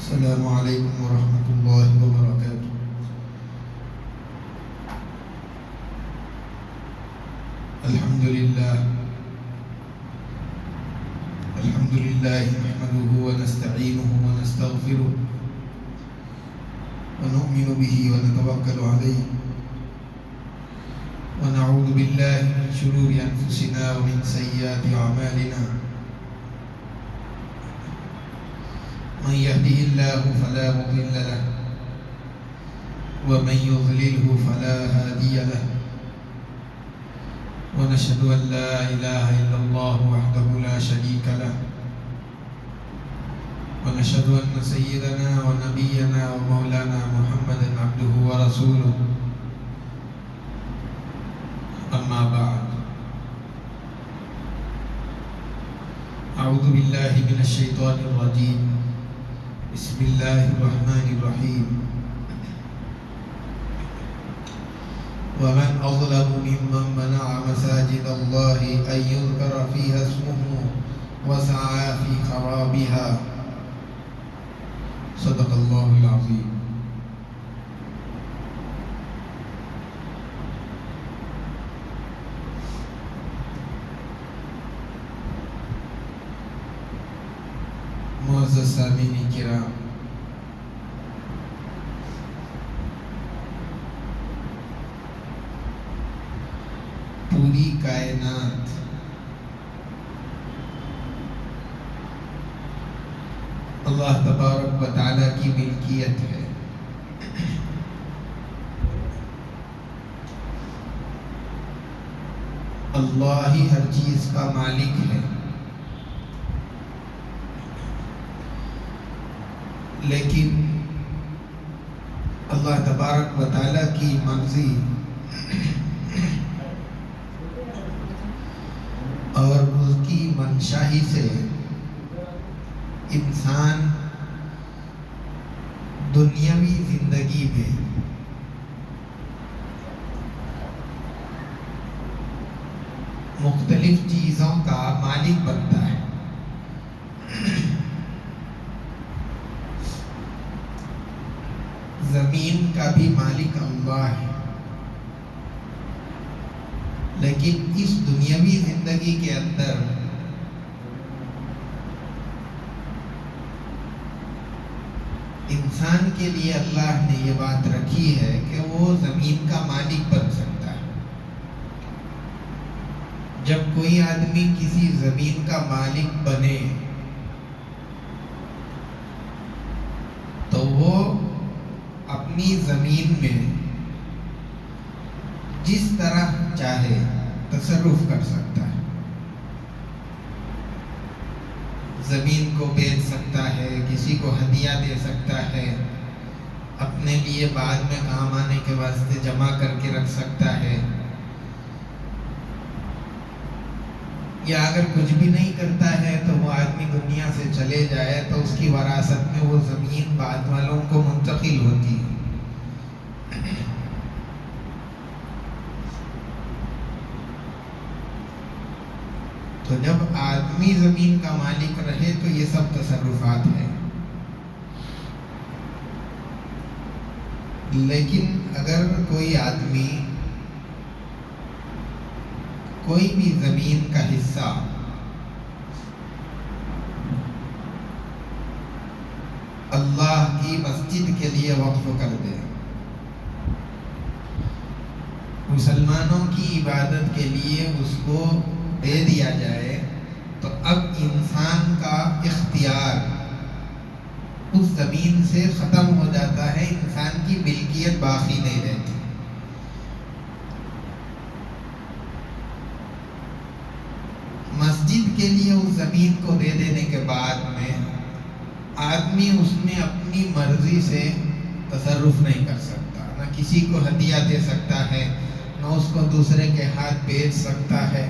السلام علیکم ورحمۃ اللہ وبرکاتہ۔ الحمد للہ نحمده ونستعینه ونستغفره ونؤمن به ونتوکل علیہ ونعوذ باللہ من شرور انفسنا ومن سیئات اعمالنا، من يهده الله فلا مضل له ومن يضلله فلا هادي له، ونشهد أن لا إله إلا الله وحده لا شريك له، ونشهد أن سيدنا ونبينا ومولانا محمدا عبده ورسوله، أما بعد، أعوذ بالله من الشيطان الرجيم، بسم الله الرحمن الرحيم، ومن أظلم ممن منع مساجد الله أن يذكر فيها اسمه وسعى في خرابها، صدق الله العظيم۔ معزز سامعین کرام، پوری کائنات اللہ تبارک و تعالیٰ کی ملکیت ہے۔ اللہ ہی ہر چیز کا مالک ہے، لیکن اللہ تبارک و تعالیٰ کی مرضی اور اس کی منشاہی سے انسان دنیاوی زندگی میں مختلف چیزوں کا مالک بنتا ہے۔ زمین کا بھی مالک اللہ ہے، لیکن اس دنیاوی زندگی کے اندر انسان کے لیے اللہ نے یہ بات رکھی ہے کہ وہ زمین کا مالک بن سکتا ہے۔ جب کوئی آدمی کسی زمین کا مالک بنے تو وہ اپنی زمین میں جس طرح چاہے تصرف کر سکتا ہے۔ زمین کو بیچ سکتا ہے، کسی کو ہدیہ دے سکتا ہے، اپنے لیے بعد میں کام آنے کے واسطے جمع کر کے رکھ سکتا ہے، یا اگر کچھ بھی نہیں کرتا ہے تو وہ آدمی دنیا سے چلے جائے تو اس کی وراثت میں وہ زمین بعد والوں کو منتقل ہوتی ہے۔ تو جب آدمی زمین کا مالک رہے تو یہ سب تصرفات ہیں، لیکن اگر کوئی آدمی کوئی بھی زمین کا حصہ اللہ کی مسجد کے لیے وقف کر دے، مسلمانوں کی عبادت کے لیے اس کو دے دیا جائے، تو اب انسان کا اختیار اس زمین سے ختم ہو جاتا ہے، انسان کی ملکیت باقی نہیں رہتی۔ مسجد کے لیے اس زمین کو دے دینے کے بعد میں آدمی اس میں اپنی مرضی سے تصرف نہیں کر سکتا، نہ کسی کو ہدیہ دے سکتا ہے، نہ اس کو دوسرے کے ہاتھ بیچ سکتا ہے۔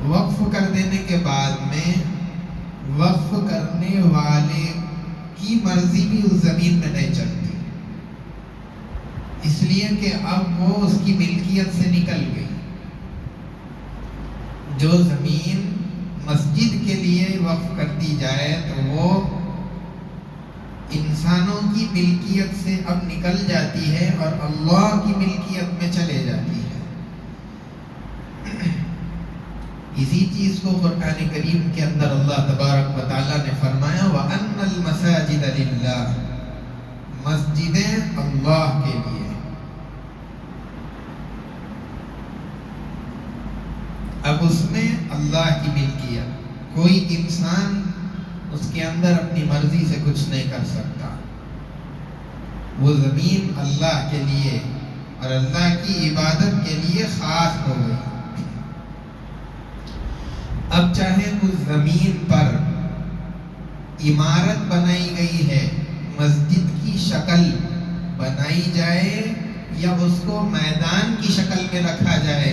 وقف کر دینے کے بعد میں وقف کرنے والے کی مرضی بھی اس زمین میں نہیں چلتی، اس لیے کہ اب وہ اس کی ملکیت سے نکل گئی۔ جو زمین مسجد کے لیے وقف کر دی جائے تو وہ انسانوں کی ملکیت سے اب نکل جاتی ہے اور اللہ کی ملکیت میں چلے جاتی ہے۔ اسی چیز کو قرآن کریم کے اندر اللہ تبارک و تعالیٰ نے فرمایا وَأَنَّ الْمَسَاجِدَ لِلَّهِ، مسجدیں اللہ کے لیے۔ اب اس میں اللہ کی ملکیت، کوئی انسان اس کے اندر اپنی مرضی سے کچھ نہیں کر سکتا۔ وہ زمین اللہ کے لیے اور اللہ کی عبادت کے لیے خاص ہو گئی۔ اب چاہے اس زمین پر عمارت بنائی گئی ہے، مسجد کی شکل بنائی جائے یا اس کو میدان کی شکل میں رکھا جائے،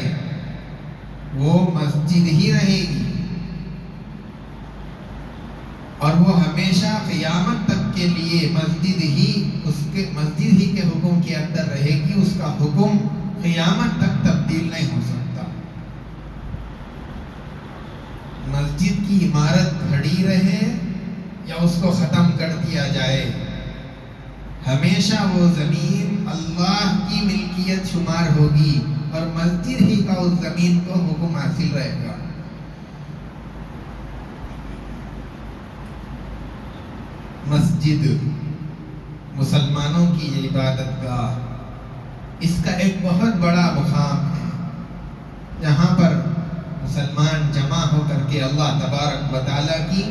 وہ مسجد ہی رہے گی اور وہ ہمیشہ قیامت تک کے لیے مسجد ہی کے حکم کے اندر رہے گی۔ اس کا حکم قیامت تک تبدیل نہیں ہو سکتا۔ مسجد کی عمارت کھڑی رہے یا اس کو ختم کر دیا جائے، ہمیشہ وہ زمین اللہ کی ملکیت شمار ہوگی اور مسجد ہی کا اس زمین کو حکم حاصل رہے گا۔ مسجد مسلمانوں کی عبادت گاہ، اس کا ایک بہت بڑا مقام ہے جہاں پر مسلمان جمع ہو کر کے اللہ تبارک و تعالیٰ کی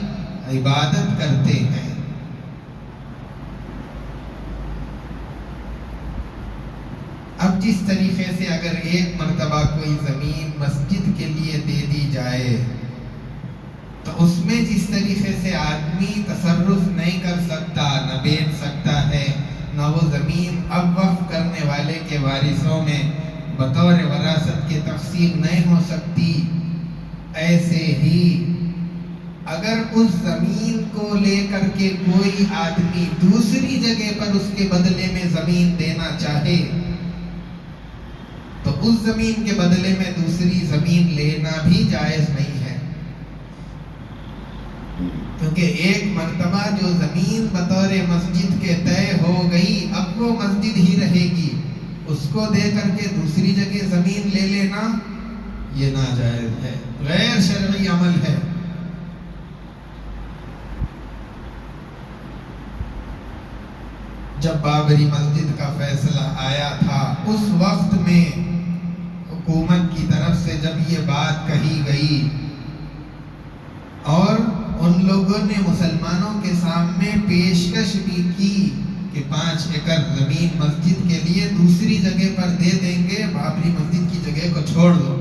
عبادت کرتے ہیں۔ اب جس طریقے سے اگر ایک مرتبہ کوئی زمین مسجد کے لیے دے دی جائے تو اس میں جس طریقے سے آدمی تصرف نہیں کر سکتا، نہ بیچ سکتا ہے، نہ وہ زمین اب وقف کرنے والے کے وارثوں میں بطور وراثت کے تقسیم نہیں ہو سکتی، ایسے ہی اگر اس زمین کو لے کر کے کوئی آدمی دوسری جگہ پر اس کے بدلے میں زمین دینا چاہے تو اس زمین کے بدلے میں دوسری زمین لینا بھی جائز نہیں ہے، کیونکہ ایک مرتبہ جو زمین بطور مسجد کے طے ہو گئی اب وہ مسجد ہی رہے گی، اس کو دے کر کے دوسری جگہ زمین لے لینا یہ ناجائز ہے، غیر شرعی عمل ہے۔ جب بابری مسجد کا فیصلہ آیا تھا اس وقت میں حکومت کی طرف سے جب یہ بات کہی گئی اور ان لوگوں نے مسلمانوں کے سامنے پیشکش بھی کی کہ 5 ایکڑ زمین مسجد کے لیے دوسری جگہ پر دے دیں گے، بابری مسجد کی جگہ کو چھوڑ دو،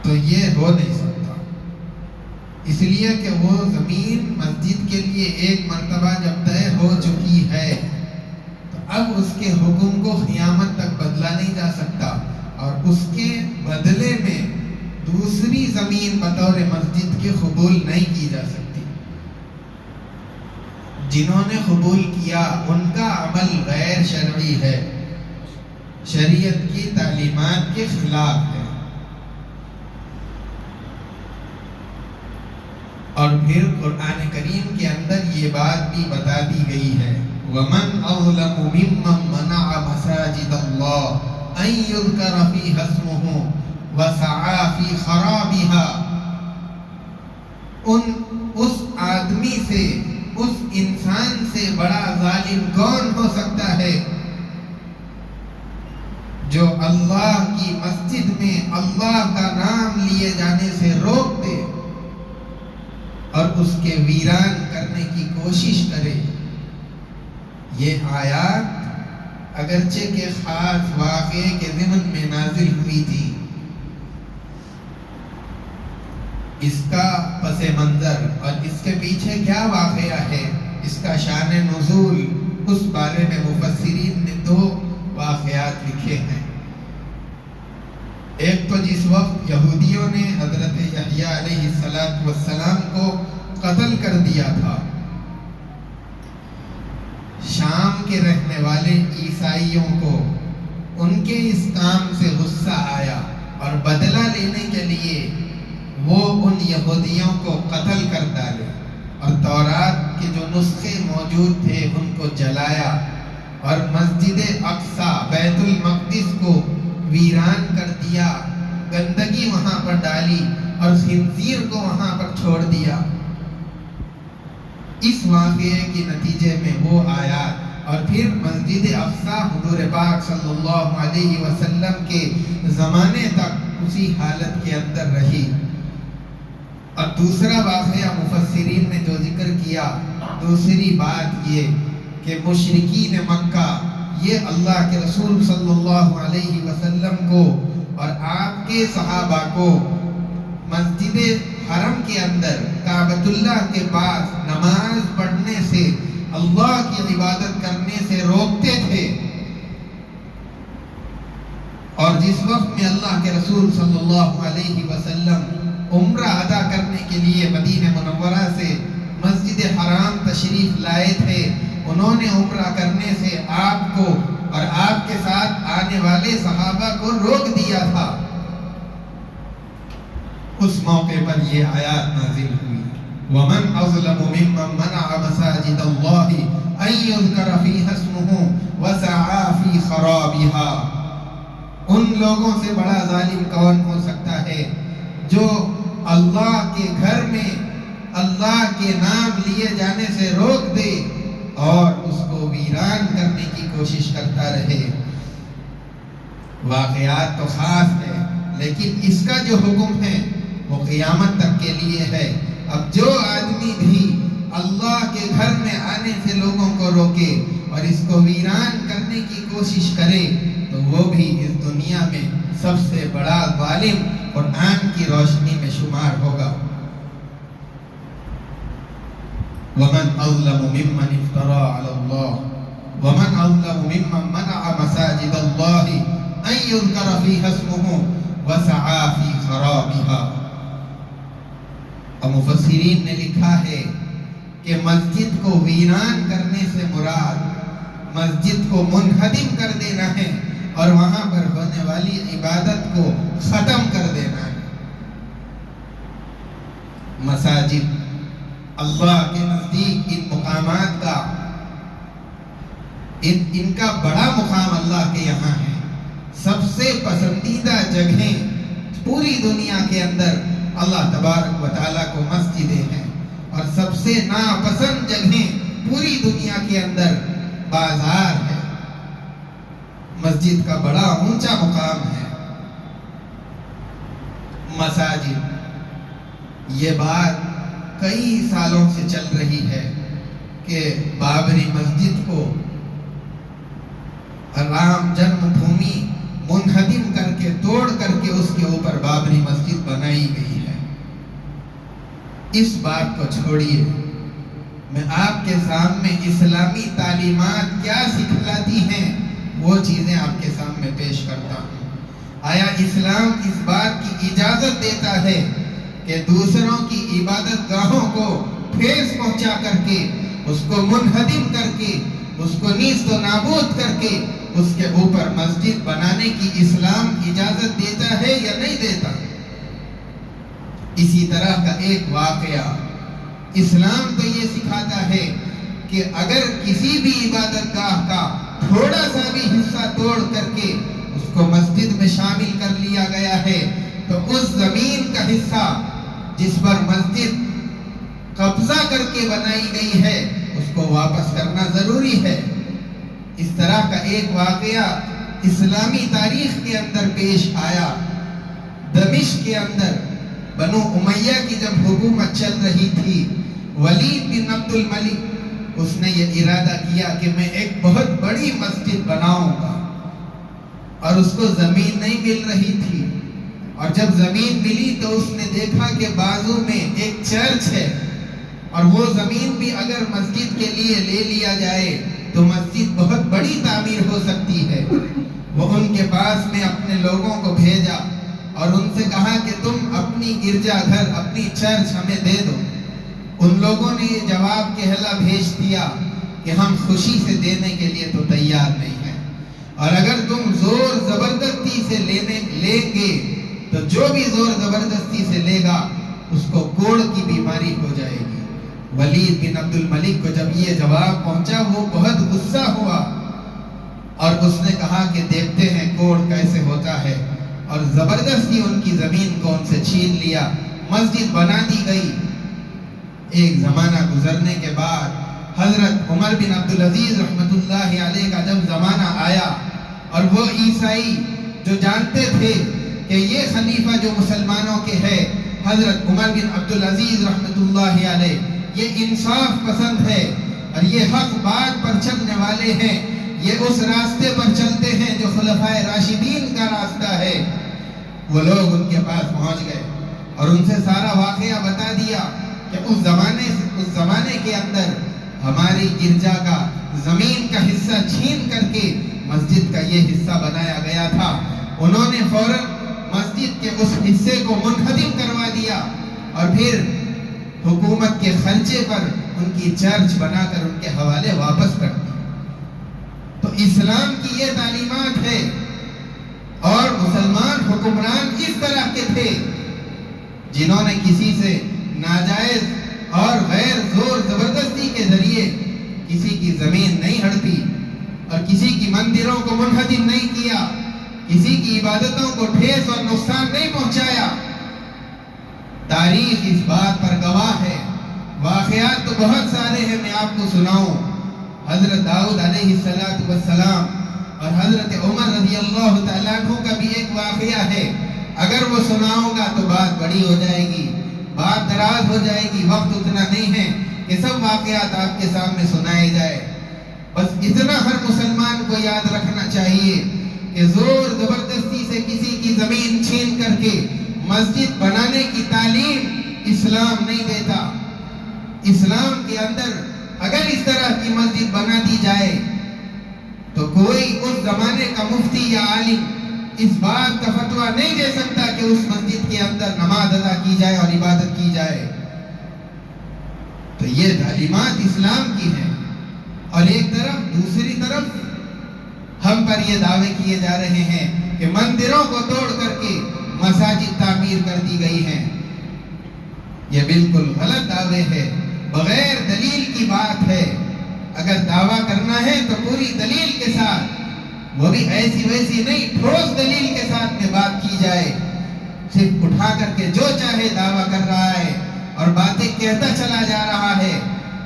تو یہ ہو نہیں سکتا، اس لیے کہ وہ زمین مسجد کے لیے ایک مرتبہ جب طے ہو چکی ہے تو اب اس کے حکم کو قیامت تک بدلا نہیں جا سکتا اور اس کے بدلے میں دوسری زمین بطور مسجد کے قبول نہیں کی جا سکتی۔ جنہوں نے قبول کیا ان کا عمل غیر شرعی ہے، شریعت کی تعلیمات کے خلاف ہے۔ اور پھر قرآن کریم کے اندر یہ بات بھی بتا دی گئی ہے وَمَنْ أَظْلَمُ مِمَّنْ مَنَعَ مَسَاجِدَ اللَّهِ أَنْ يُذْكَرَ فِيهَا اسْمُهُ وَسَعَى فِي خَرَابِهَا، اس آدمی سے، اس انسان سے بڑا ظالم کون ہو سکتا ہے جو اللہ کی مسجد میں اللہ کا نام لیے جانے سے روک دے اور اس کے ویران کرنے کی کوشش کرے۔ یہ آیات اگرچہ کہ خاص واقعے کے ضمن میں نازل ہوئی تھی، اس کا پس منظر اور اس کے پیچھے کیا واقعہ ہے، اس کا شان نزول، اس بارے میں مفسرین نے 2 واقعات لکھے ہیں۔ ایک تو جس وقت یہودیوں نے حضرت یحییٰ علیہ السلام کو قتل کر دیا تھا، شام کے رہنے والے عیسائیوں کو ان کے اس کام سے غصہ آیا اور بدلہ لینے کے لیے وہ ان یہودیوں کو قتل کر ڈالے اور تورات کے جو نسخے موجود تھے ان کو جلایا اور مسجد اقصی بیت المقدس کو ویران کر دیا، گندگی وہاں پر ڈالی اور خنزیر کو وہاں پر چھوڑ دیا۔ اس واقعے کے نتیجے میں وہ آیات اور پھر مسجد اقصی حضور پاک صلی اللہ علیہ وسلم کے زمانے تک اسی حالت کے اندر رہی۔ اور دوسرا واقعہ مفسرین نے جو ذکر کیا، دوسری بات یہ کہ مشرکین مکہ یہ اللہ کے رسول صلی اللہ علیہ وسلم کو اور آپ کے صحابہ کو مسجد حرم کے اندر کعبۃ اللہ کے پاس نماز پڑھنے سے، اللہ کی عبادت کرنے سے روکتے تھے۔ اور جس وقت میں اللہ کے رسول صلی اللہ علیہ وسلم عمرہ ادا کرنے کے لیے مدینہ منورہ سے مسجد حرام تشریف لائے تھے، انہوں نے عمرہ کرنے سے آپ کو اور آپ کے ساتھ آنے والے صحابہ کو روک دیا تھا۔ اس موقع پر یہ آیات نازل ہوئی، وَمَنْ أَظْلَمُ مِمَّنْ مَنَعَ مَسَاجِدَ اللَّهِ أَن يُذْكَرَ فِيهَا اسْمُهُ وَسَعَىٰ فِي خَرَابِهَا۔ ان لوگوں سے بڑا ظالم کون ہو سکتا ہے جو اللہ کے گھر میں اللہ کے نام لیے جانے سے روک دے اور اس کو ویران کرنے کی کوشش کرتا رہے۔ واقعات تو خاص ہے، لیکن اس کا جو حکم ہے وہ قیامت تک کے لیے ہے۔ اب جو آدمی بھی اللہ کے گھر میں آنے سے لوگوں کو روکے اور اس کو ویران کرنے کی کوشش کرے تو وہ بھی اس دنیا میں سب سے بڑا ظالم قرآن کی روشنی میں شمار ہوگا۔ وَمَنْ أَظْلَمُ مِمَّنِ افْتَرَىٰ عَلَى اللَّهِ وَمَنْ أَظْلَمُ مِمَّنْ مَنَعَ مَسَاجِدَ اللَّهِ أَن يُذْكَرَ فِيهَا اسْمُهُ وَسَعَىٰ فِي خَرَابِهَا۔ اور مفسرین نے لکھا ہے کہ مسجد کو ویران کرنے سے مراد مسجد کو منہدم کر دینا ہے اور وہاں پر ہونے والی عبادت کو ختم کر دینا ہے۔ مساجد اللہ کے نزدیک ان مقامات کا ان کا بڑا مقام اللہ کے یہاں ہے۔ سب سے پسندیدہ جگہیں پوری دنیا کے اندر اللہ تبارک و تعالیٰ کو مسجدیں ہیں، اور سب سے ناپسند جگہیں پوری دنیا کے اندر بازار ہے۔ مسجد کا بڑا اونچا مقام ہے۔ مساجد، یہ بات کئی سالوں سے چل رہی ہے کہ بابری مسجد کو رام جنم بھومی منہدم کر کے توڑ کر کے اس کے اوپر بابری مسجد بنائی گئی ہے۔ اس بات کو چھوڑیے، میں آپ کے سامنے اسلامی تعلیمات کیا سکھلاتی ہیں وہ چیزیں آپ کے سامنے پیش کرتا ہوں۔ آیا اسلام اس بات کی اجازت دیتا ہے کہ دوسروں کی عبادت گاہوں کو ٹھیس پہنچا کر کے، اس کو منہدم کر کے، اس کو نیست و نابود کر کے اس کے اوپر مسجد بنانے کی اسلام اجازت دیتا ہے یا نہیں دیتا؟ اسی طرح کا ایک واقعہ، اسلام تو یہ سکھاتا ہے کہ اگر کسی بھی عبادت گاہ کا تھوڑا سا بھی حصہ توڑ کر کے اس کو مسجد میں شامل کر لیا گیا ہے تو اس زمین کا حصہ جس پر مسجد قبضہ کر کے بنائی گئی ہے اس کو واپس کرنا ضروری ہے۔ اس طرح کا ایک واقعہ اسلامی تاریخ کے اندر پیش آیا۔ دمشق کے اندر بنو امیہ کی جب حکومت چل رہی تھی، ولید بن عبد الملک اس نے یہ ارادہ کیا کہ میں ایک بہت بڑی مسجد بناؤں گا، اور اس کو زمین نہیں مل رہی تھی، اور جب زمین ملی تو اس نے دیکھا کہ بازو میں ایک چرچ ہے، اور وہ زمین بھی اگر مسجد کے لیے لے لیا جائے تو مسجد بہت بڑی تعمیر ہو سکتی ہے۔ وہ ان کے پاس میں اپنے لوگوں کو بھیجا اور ان سے کہا کہ تم اپنی گرجا گھر، اپنی چرچ ہمیں دے دو۔ ان لوگوں نے یہ جواب کہلا بھیج دیا کہ ہم خوشی سے دینے کے لیے تو تیار نہیں ہیں، اور اگر تم زور زبردستی سے لیں گے تو جو بھی زور زبردستی سے لے گا اس کو کوڑ کی بیماری ہو جائے گی۔ ولید بن عبد الملک کو جب یہ جواب پہنچا وہ بہت غصہ ہوا اور اس نے کہا کہ دیکھتے ہیں کوڑ کیسے ہوتا ہے، اور زبردستی ان کی زمین کو ان سے چھین لیا، مسجد بنا دی گئی۔ ایک زمانہ گزرنے کے بعد حضرت عمر بن عبدالعزیز رحمۃ اللہ علیہ کا جب زمانہ آیا اور وہ عیسائی جو جانتے تھے کہ یہ خلیفہ جو مسلمانوں کے ہے حضرت عمر بن عبدالعزیز رحمۃ اللہ علیہ، یہ انصاف پسند ہے اور یہ حق بات پر چلنے والے ہیں، یہ اس راستے پر چلتے ہیں جو خلفائے راشدین کا راستہ ہے، وہ لوگ ان کے پاس پہنچ گئے اور ان سے سارا واقعہ بتا دیا کہ اس زمانے کے اندر ہماری گرجا کا زمین کا حصہ چھین کر کے مسجد کا یہ حصہ بنایا گیا تھا۔ انہوں نے فوراً مسجد کے اس حصے کو منہدم کروا دیا اور پھر حکومت کے خرچے پر ان کی چرچ بنا کر ان کے حوالے واپس کر دی۔ تو اسلام کی یہ تعلیمات ہے، اور مسلمان حکمران اس طرح کے تھے جنہوں نے کسی سے ناجائز اور غیر زور زبردستی کے ذریعے کسی کی زمین نہیں ہڑپی اور کسی کی مندروں کو منہدم نہیں کیا، کسی کی عبادتوں کو ٹھیس اور نقصان نہیں پہنچایا۔ تاریخ اس بات پر گواہ ہے، واقعات تو بہت سارے ہیں، میں آپ کو سناؤں۔ حضرت داؤد علیہ السلام اور حضرت عمر رضی اللہ تعالیٰ عنہ کا بھی ایک واقعہ ہے، اگر وہ سناؤں گا تو بات بڑی ہو جائے گی، بات دراز ہو جائے گی، وقت اتنا نہیں ہے کہ سب واقعات آپ کے سامنے سنائے جائے۔ بس اتنا ہر مسلمان کو یاد رکھنا چاہیے کہ زور زبردستی سے کسی کی زمین چھین کر کے مسجد بنانے کی تعلیم اسلام نہیں دیتا۔ اسلام کے اندر اگر اس طرح کی مسجد بنا دی جائے تو کوئی اس زمانے کا مفتی یا عالم اس بات کا فتویٰ نہیں دے سکتا کہ اس مسجد کے اندر نماز ادا کی جائے اور عبادت کی جائے۔ تو یہ تعلیمات اسلام کی ہیں، اور ایک طرف دوسری طرف ہم پر یہ دعوے کیے جا رہے ہیں کہ مندروں کو توڑ کر کے مساجد تعمیر کر دی گئی ہیں۔ یہ بالکل غلط دعوے ہے، بغیر دلیل کی بات ہے۔ اگر دعویٰ کرنا ہے تو پوری دلیل کے ساتھ، وہ بھی ایسی ویسی نہیں، ٹھوس دلیل کے ساتھ میں بات کی جائے۔ صرف اٹھا کر کے جو چاہے دعویٰ کر رہا ہے اور باتیں کہتا چلا جا رہا ہے،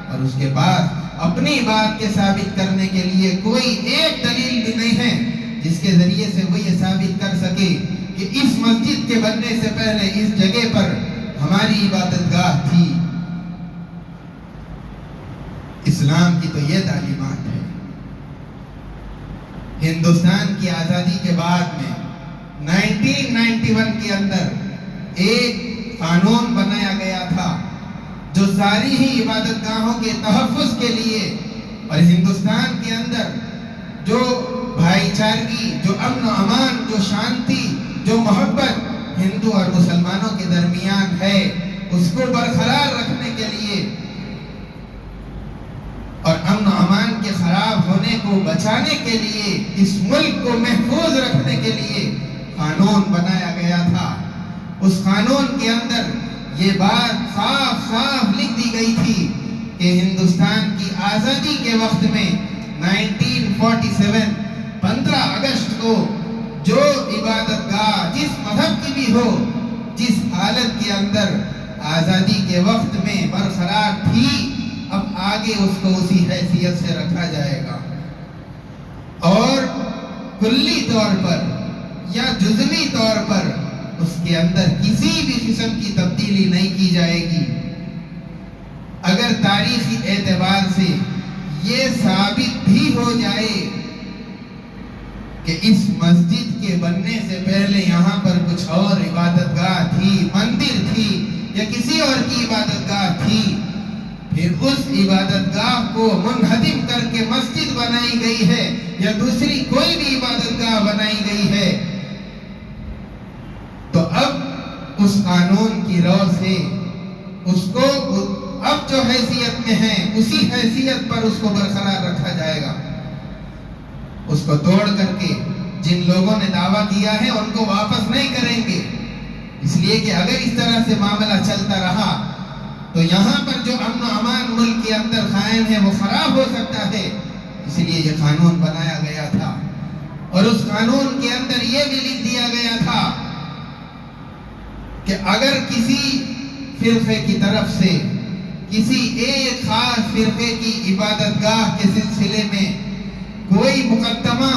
اور اس کے بعد اپنی بات کے ثابت کرنے کے لیے کوئی ایک دلیل بھی نہیں ہے جس کے ذریعے سے وہ یہ ثابت کر سکے کہ اس مسجد کے بننے سے پہلے اس جگہ پر ہماری عبادت گاہ تھی۔ اسلام کی تو یہ تعلیمات ہے۔ ہندوستان کی آزادی کے بعد میں 1991 کے اندر ایک قانون بنایا گیا تھا جو ساری ہی عبادت گاہوں کے تحفظ کے لیے اور ہندوستان کے اندر جو بھائی چارگی، جو امن و امان، جو شانتی، جو محبت ہندو اور مسلمانوں کے درمیان ہے، اس کو برقرار رکھنے کے لیے اور امن و امان کے خراب ہونے کو بچانے کے لیے، اس ملک کو محفوظ رکھنے کے لیے قانون بنایا گیا تھا۔ اس قانون کے اندر یہ بات صاف صاف لکھ دی گئی تھی کہ ہندوستان کی آزادی کے وقت میں 1947 15 اگست کو جو عبادت گاہ جس مذہب کی بھی ہو، جس حالت کے اندر آزادی کے وقت میں برقرار تھی، اب آگے اس کو اسی حیثیت سے رکھا جائے گا، اور کلی طور پر یا جزوی طور پر اس کے اندر کسی بھی قسم کی تبدیلی نہیں کی جائے گی۔ اگر تاریخی اعتبار سے یہ ثابت بھی ہو جائے کہ اس مسجد کے بننے سے پہلے یہاں پر کچھ اور عبادت گاہ تھی، مندر تھی یا کسی اور کی عبادت گاہ تھی، پھر اس عبادت گاہ کو منہدم کر کے مسجد بنائی گئی ہے یا دوسری کوئی بھی عبادت گاہ بنائی گئی ہے، تو اب اس قانون کی رو سے اس کو اب جو حیثیت میں ہے اسی حیثیت پر اس کو برقرار رکھا جائے گا۔ اس کو توڑ کر کے جن لوگوں نے دعویٰ کیا ہے ان کو واپس نہیں کریں گے، اس لیے کہ اگر اس طرح سے معاملہ چلتا رہا تو یہاں پر جو امن و امان ملک کے اندر قائم ہے وہ خراب ہو سکتا ہے۔ اس لیے یہ قانون بنایا گیا تھا، اور اس قانون کے اندر یہ بھی لکھ دیا گیا تھا کہ اگر کسی فرقے کی طرف سے کسی ایک خاص فرقے کی عبادت گاہ کے سلسلے میں کوئی مقدمہ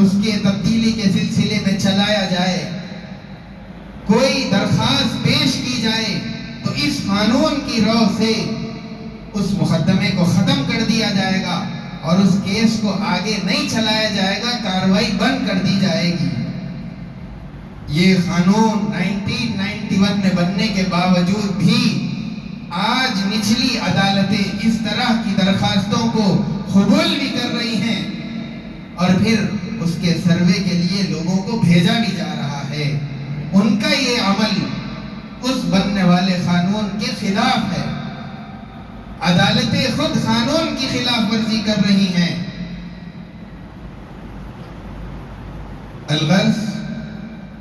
اس کے تبدیلی کے سلسلے میں چلایا جائے، کوئی درخواست پیش کی جائے، تو اس قانون کی رو سے اس مقدمے کو ختم کر دیا جائے گا اور اس کیس کو آگے نہیں چلایا جائے گا، کارروائی بند کر دی جائے گی۔ یہ قانون 1991 میں بننے کے باوجود بھی آج نچلی عدالتیں اس طرح کی درخواستوں کو قبول بھی کر رہی ہیں، اور پھر اس کے سروے کے لیے لوگوں کو بھیجا بھی جا رہا ہے۔ ان کا یہ عمل اس بننے والے قانون کے خلاف ہے۔ عدالتیں خود قانون کی خلاف ورزی کر رہی ہیں۔ الغرض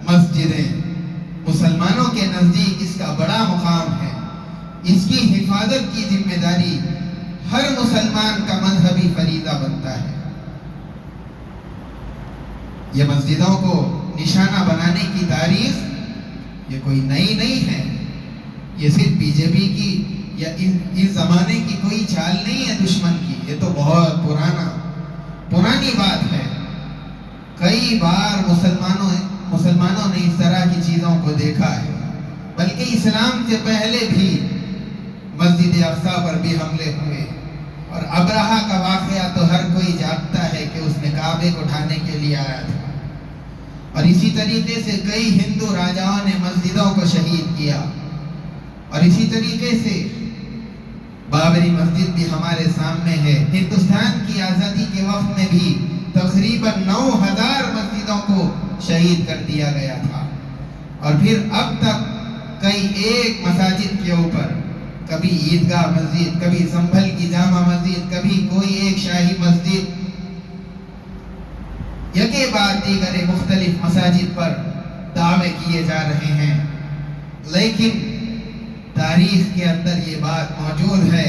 مسجدیں مسلمانوں کے نزدیک اس کا بڑا مقام ہے، اس کی حفاظت کی ذمہ داری ہر مسلمان کا مذہبی فریضہ بنتا ہے۔ یہ مسجدوں کو نشانہ بنانے کی تاریخ یہ کوئی نئی نہیں ہے، یہ صرف بی جے پی کی یا اس زمانے کی کوئی چال نہیں ہے دشمن کی، یہ تو بہت پرانی بات ہے۔ کئی بار مسلمانوں نے اس طرح کی چیزوں کو دیکھا ہے، بلکہ اسلام سے پہلے بھی مسجد اقصیٰ پر بھی حملے ہوئے، اور ابرہہ کا واقعہ تو ہر کوئی جانتا ہے کہ اس نے کعبے کو ڈھانے کے لیے آیا تھا، اور اسی طریقے سے کئی ہندو راجاؤں نے مسجدوں کو شہید کیا، اور اسی طریقے سے بابری مسجد بھی ہمارے سامنے ہے۔ ہندوستان کی آزادی کے وقت میں بھی تقریباً 9000 مسجدوں کو شہید کر دیا گیا تھا، اور پھر اب تک کئی ایک مساجد کے اوپر، کبھی عیدگاہ مسجد، کبھی سنبھل کی جامع مسجد، کبھی کوئی ایک شاہی مسجد، یکے بعد دیگر مختلف مساجد پر دعوے کیے جا رہے ہیں، لیکن تاریخ کے اندر یہ بات موجود ہے،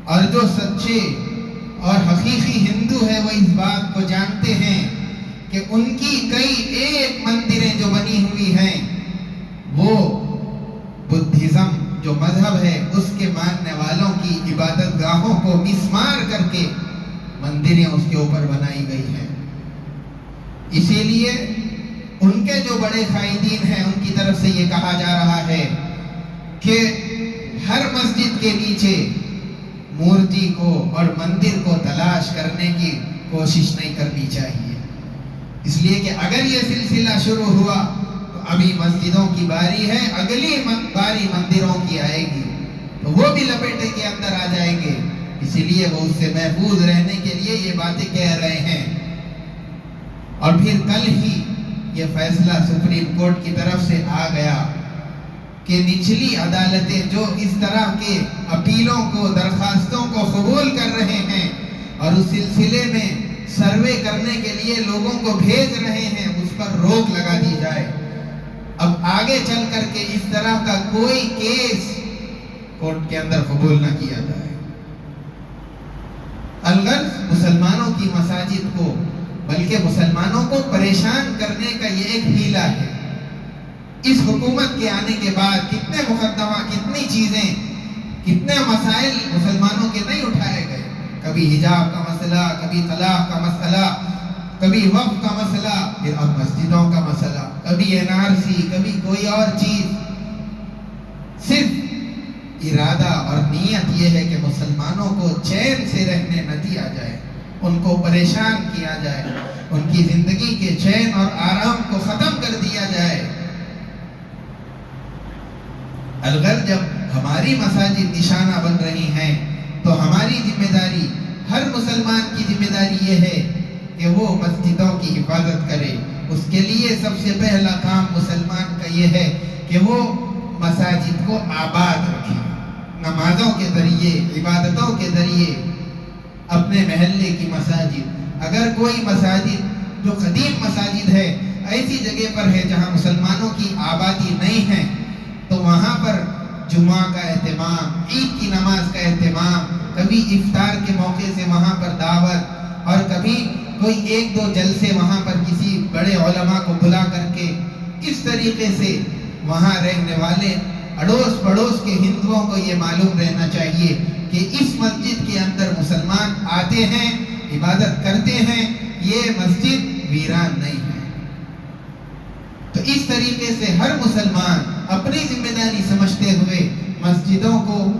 اور جو سچے اور حقیقی ہندو ہے وہ اس بات کو جانتے ہیں کہ ان کی کئی ایک مندریں جو بنی ہوئی ہیں وہ بدھزم جو مذہب ہے اس کے ماننے والوں کی عبادت گاہوں کو مسمار کر کے مندریں اس کے اوپر بنائی گئی ہیں۔ اسی لیے ان کے جو بڑے قائدین ہیں ان کی طرف سے یہ کہا جا رہا ہے کہ ہر مسجد کے نیچے مورتی کو اور مندر کو تلاش کرنے کی کوشش نہیں کرنی چاہیے، اس لیے کہ اگر یہ سلسلہ شروع ہوا تو ابھی مسجدوں کی باری ہے، اگلی باری مندروں کی آئے گی تو وہ بھی لپیٹے کے اندر آ جائیں گے، اسی لیے وہ اس سے محفوظ رہنے کے لیے یہ باتیں کہہ رہے ہیں۔ اور پھر کل ہی یہ فیصلہ سپریم کورٹ کی طرف سے آ گیا کہ نچلی عدالتیں جو اس طرح کے اپیلوں کو، درخواستوں کو قبول کر رہے ہیں اور اس سلسلے میں سروے کرنے کے لیے لوگوں کو بھیج رہے ہیں، اس پر روک لگا دی جائے۔ اب آگے چل کر کے اس طرح کا کوئی کیس کورٹ کے اندر قبول نہ کیا جائے۔ الغرض مسلمانوں کی مساجد کو، بلکہ مسلمانوں کو پریشان کرنے کا یہ ایک ہیلا ہے۔ اس حکومت کے آنے کے بعد کتنے مقدمہ، کتنی چیزیں، کتنے مسائل مسلمانوں کے نہیں اٹھائے گئے، کبھی حجاب کا مسئلہ، کبھی طلاق کا مسئلہ، کبھی وقف کا مسئلہ، پھر اب مسجدوں کا مسئلہ، کبھی NRC، کبھی کوئی اور چیز۔ صرف ارادہ اور نیت یہ ہے کہ مسلمانوں کو چین سے رہنے نہ دیا جائے، ان کو پریشان کیا جائے، ان کی زندگی کے چین اور آرام کو ختم کر دیا جائے۔ الغرض جب ہماری مساجد نشانہ بن رہی ہیں تو ہماری ذمہ داری، ہر مسلمان کی ذمہ داری یہ ہے کہ وہ مسجدوں کی حفاظت کرے۔ اس کے لیے سب سے پہلا کام مسلمان کا یہ ہے کہ وہ مساجد کو آباد رکھے، نمازوں کے ذریعے، عبادتوں کے ذریعے۔ اپنے محلے کی مساجد، اگر کوئی مساجد جو قدیم مساجد ہے ایسی جگہ پر ہے جہاں مسلمانوں کی آبادی نہیں ہے، تو وہاں پر جمعہ کا اہتمام، عید کی نماز کا اہتمام، کبھی افطار کے موقع سے وہاں پر دعوت، اور کبھی کوئی ایک دو جلسے وہاں پر کسی بڑے علماء کو بلا کر کے، اس طریقے سے وہاں رہنے والے اڑوس پڑوس کے ہندوؤں کو یہ معلوم رہنا چاہیے کہ اس مسجد کے اندر مسلمان آتے ہیں، عبادت کرتے ہیں، یہ مسجد ویران نہیں ہے۔ تو اس طریقے سے ہر مسلمان اپنی ذمہ داری سمجھتے ہوئے مسجدوں کو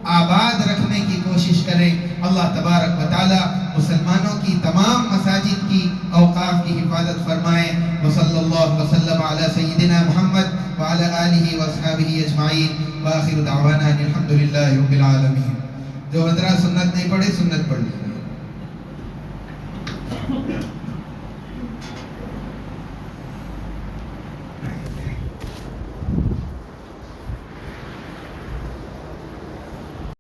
آباد رکھنے کی کوشش کرے۔ اللہ تبارک و تعالی مسلمانوں کی تمام مساجد کی اوقاف کی حفاظت فرمائے۔ وصلی اللہ وسلم علی سیدنا محمد وعلی آلہ واصحابہ اجمعین، وآخر دعوانا الحمدللہ رب العالمین۔ جو حضرات سنت نہیں پڑھے سنت پڑھ لیجیے۔